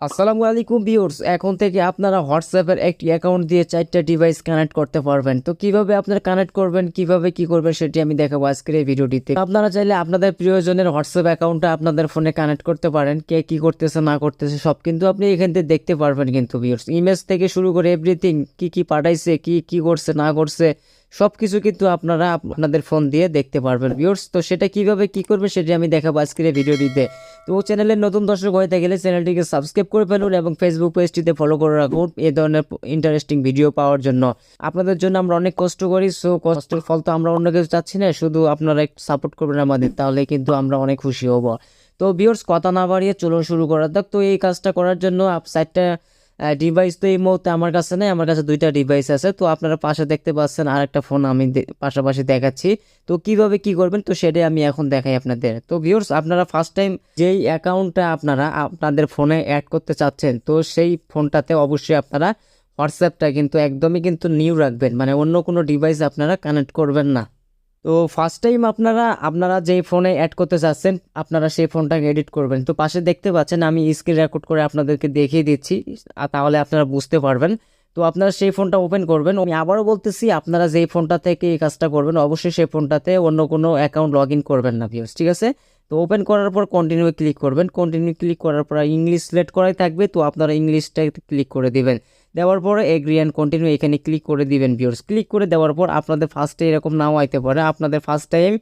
আসসালামু আলাইকুম ভিউয়ার্স, এখন থেকে আপনারা হোয়াটসঅ্যাপের একটি অ্যাকাউন্ট দিয়ে 4টা ডিভাইস কানেক্ট করতে পারবেন। তো কিভাবে আপনারা কানেক্ট করবেন, কিভাবে কি করবেন সেটি আমি দেখাবো আজকের এই ভিডিওটিতে। আপনারা চাইলে আপনাদের প্রিয়জনের হোয়াটসঅ্যাপ অ্যাকাউন্টটা আপনাদের ফোনে কানেক্ট করতে পারেন। কে কি করতেছে না করতেছে সব কিন্তু আপনি এখান থেকে দেখতে পারবেন। কিন্তু ভিউয়ার্স, ইমেজ থেকে শুরু করে এভরিথিং, কি কি পাঠাইছে, কি কি করছে না করছে সবকিছু কিন্তু আপনারা আপনাদের ফোন দিয়ে দেখতে পারবেন ভিউয়ার্স। তো সেটা কিভাবে কি করবে সেটি আমি দেখাবো আজকের এই ভিডিওটিতে। তো চ্যানেলের নতুন দর্শক হয়ে গেলে চ্যানেলটিকে সাবস্ক্রাইব করে ফেলুন এবং ফেসবুক পেজটিতে ফলো করে রাখুন এই ধরনের ইন্টারেস্টিং ভিডিও পাওয়ার জন্য। আপনাদের জন্য আমরা অনেক কষ্ট করি, সো কষ্টের ফল তো আমরা অন্য কিছু চাচ্ছি না, শুধু আপনারা একটু সাপোর্ট করবেন আমাদের, তাহলে কিন্তু আমরা অনেক খুশি হব। তো ভিউয়ার্স, কথা না বাড়িয়ে চলুন শুরু করা যাক। তো এই কাজটা করার জন্য সাইটটা ডিভাইস তো এই মুহূর্তে আমার কাছে নেই, আমার কাছে দুইটা ডিভাইস আছে। তো আপনারা পাশে দেখতে পাচ্ছেন আর একটা ফোন আমি পাশাপাশি দেখাচ্ছি। তো কিভাবে কি করবেন তো সেটাই আমি এখন দেখাই আপনাদের। তো ভিউয়ার্স, আপনারা ফার্স্ট টাইম যেই অ্যাকাউন্টটা আপনারা আপনাদের ফোনে অ্যাড করতে চাচ্ছেন, তো সেই ফোনটাতে অবশ্যই আপনারা হোয়াটসঅ্যাপটা কিন্তু একদমই কিন্তু নিউ রাখবেন, মানে অন্য কোনো ডিভাইস আপনারা কানেক্ট করবেন না। তো ফার্স্ট টাইম আপনারা আপনারা যেই ফোনে অ্যাড করতে চাচ্ছেন আপনারা সেই ফোনটাকে এডিট করবেন। তো পাশে দেখতে পাচ্ছেন আমি স্ক্রিন রেকর্ড করে আপনাদেরকে দেখিয়ে দিচ্ছি, তাহলে আপনারা বুঝতে পারবেন। তো আপনারা সেই ফোনটা ওপেন করবেন। আমি আবারও বলতেছি, আপনারা যেই ফোনটা থেকে এই কাজটা করবেন অবশ্যই সেই ফোনটাতে অন্য কোনো অ্যাকাউন্ট লগ ইন করবেন না ভিউয়ার্স, ঠিক আছে? তো ওপেন করার পর কন্টিনিউ ক্লিক করবেন। কন্টিনিউ ক্লিক করার পর ইংলিশ সিলেক্ট করাই থাকবে, তো আপনারা ইংলিশটা ক্লিক করে দিবেন। দেওয়ার পরে এগ্রি অ্যান্ড কন্টিনিউ এখানে ক্লিক করে দিবেন ভিউয়ার্স। ক্লিক করে দেওয়ার পর আপনাদের ফার্স্টে এরকম নাও আইতে পারে, আপনাদের ফার্স্ট টাইম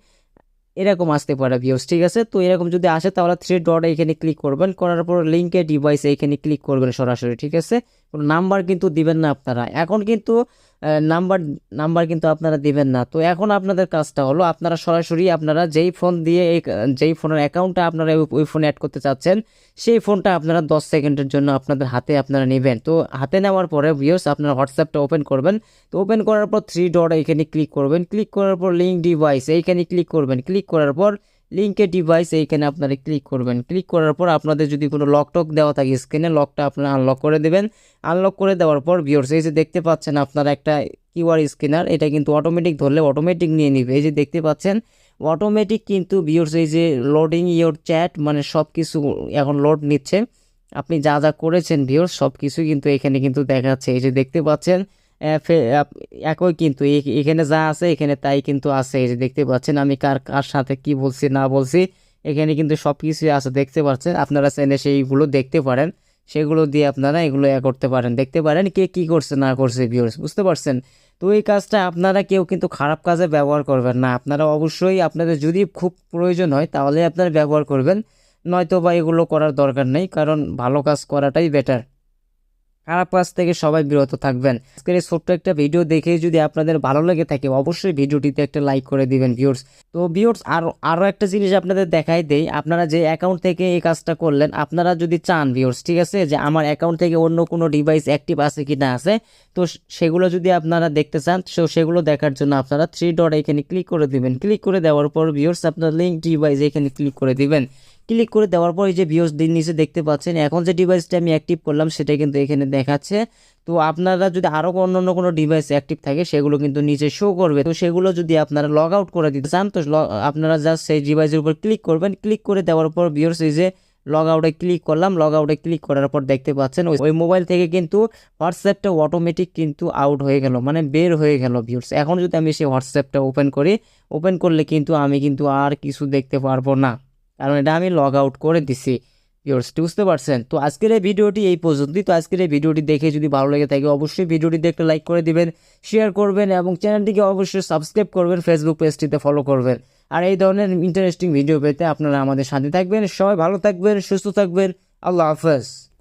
এরকম আসতে পারে ভিউয়ার্স, ঠিক আছে? তো এরকম যদি আসে তাহলে থ্রি ডট এখানে ক্লিক করবেন, করার পর লিঙ্কে ডিভাইস এখানে ক্লিক করবেন সরাসরি, ঠিক আছে? কোনো নাম্বার কিন্তু দিবেন না আপনারা এখন, কিন্তু নাম্বার নাম্বার কিন্তু আপনারা দিবেন না। তো এখন আপনাদের কাজটা হলো আপনারা সরাসরি আপনারা যেই ফোন দিয়ে যেই ফোনের অ্যাকাউন্টটা আপনারা ওই ফোনে অ্যাড করতে চাচ্ছেন সেই ফোনটা আপনারা 10 সেকেন্ডের জন্য আপনাদের হাতে আপনারা নেবেন। তো হাতে নেওয়ার পরে ভিউয়ার্স আপনারা হোয়াটসঅ্যাপটা ওপেন করবেন। তো ওপেন করার পর থ্রি ডট এখানে ক্লিক করবেন। ক্লিক করার পর লিঙ্ক ডিভাইস এইখানে ক্লিক করবেন। ক্লিক করার পর লিঙ্কের ডিভাইস এইখানে আপনারা ক্লিক করবেন। ক্লিক করার পর আপনাদের যদি কোনো লক টক দেওয়া থাকে স্ক্রিনে, লকটা আপনারা আনলক করে দেবেন। আনলক করে দেওয়ার পর ভিউয়ার্স এই যে দেখতে পাচ্ছেন আপনারা একটা কিউআর স্ক্যানার, এটা কিন্তু অটোমেটিক ধরলে অটোমেটিক নিয়ে নিবে। এই যে দেখতে পাচ্ছেন অটোমেটিক কিন্তু ভিউয়ার্স এই যে লোডিং ইওর চ্যাট, মানে সব কিছু এখন লোড নিচ্ছে। আপনি যা যা করেছেন ভিউয়ার্স সব কিছু কিন্তু এখানে কিন্তু দেখাচ্ছে। এই যে দেখতে পাচ্ছেন একই কিন্তু এখানে যা আছে এখানে তাই কিন্তু আছে। এই যে দেখতে পাচ্ছেন আমি কার কার সাথে কি বলছি না বলছি এখানে কিন্তু সব কিছুই আছে, দেখতে পাচ্ছেন। আপনারা চাইলে সেইগুলো দেখতে পারেন, সেগুলো দিয়ে আপনারা এগুলো করতে পারেন, দেখতে পারেন কে কি করছে না করছে ভিউয়ার্স, বুঝতে পারছেন? তো এই কাজটা আপনারা কেউ কিন্তু খারাপ কাজে ব্যবহার করবেন না। আপনারা অবশ্যই আপনাদের যদি খুব প্রয়োজন হয় তাহলে আপনারা ব্যবহার করবেন, নয়তো বা এগুলো করার দরকার নেই, কারণ ভালো কাজ করাটাই বেটার। খারাপ কাজ থেকে সবাই বিরত থাকবেন। আজকের এই ছোট্ট একটা ভিডিও দেখে যদি আপনাদের ভালো লেগে থাকে অবশ্যই ভিডিওটিতে একটা লাইক করে দিবেন ভিউয়ার্স। তো ভিউয়ার্স, আরও একটা জিনিস আপনাদের দেখাই দেই, আপনারা যে অ্যাকাউন্ট থেকে এই কাজটা করলেন আপনারা যদি চান ভিউয়ার্স, ঠিক আছে, যে আমার অ্যাকাউন্ট থেকে অন্য কোনো ডিভাইস অ্যাক্টিভ আছে কি না আছে, তো সেগুলো যদি আপনারা দেখতে চান তো সেগুলো দেখার জন্য আপনারা থ্রি ডট এখানে ক্লিক করে দিবেন। ক্লিক করে দেওয়ার পর ভিউয়ার্স আপনার লিঙ্ক ডিভাইস এখানে ক্লিক করে দিবেন। ক্লিক করে দেওয়ার পর এই যে ভিউয়ার্স দিন নিচে দেখতে পাচ্ছেন এখন যে ডিভাইসটা আমি অ্যাক্টিভ করলাম সেটা কিন্তু এখানে দেখাচ্ছে। তো আপনারা যদি আরও অন্য কোনো ডিভাইস অ্যাক্টিভ থাকে সেগুলো কিন্তু নিচে শো করবে। তো সেগুলো যদি আপনারা লগ আউট করে দিতে চান তো আপনারা জাস্ট সেই ডিভাইসের উপর ক্লিক করবেন। ক্লিক করে দেওয়ার পর ভিউয়ার্স এই যে লগ আউটে ক্লিক করলাম, লগ আউটে ক্লিক করার পর দেখতে পাচ্ছেন ওই মোবাইল থেকে কিন্তু হোয়াটসঅ্যাপটা অটোমেটিক কিন্তু আউট হয়ে গেল, মানে বের হয়ে গেল ভিউয়ার্স। এখন যদি আমি সেই হোয়াটসঅ্যাপটা ওপেন করি, ওপেন করলে কিন্তু আমি কিন্তু আর কিছু দেখতে পারবো না, কারণ এটা আমি লগ আউট করে দিছি ভিউয়ার্স, বুঝতে পারছেন? তো আজকের এই ভিডিওটি এই পর্যন্তই। তো আজকের এই ভিডিওটি দেখে যদি ভালো লেগে থাকে অবশ্যই ভিডিওটিতে একটা লাইক করে দিবেন, শেয়ার করবেন এবং চ্যানেলটিকে অবশ্যই সাবস্ক্রাইব করবেন, ফেসবুক পেজটিতে ফলো করবেন। আর এই ধরনের ইন্টারেস্টিং ভিডিও পেতে আপনারা আমাদের সাথে থাকবেন। সবাই ভালো থাকবেন, সুস্থ থাকবেন। আল্লাহ হাফেজ।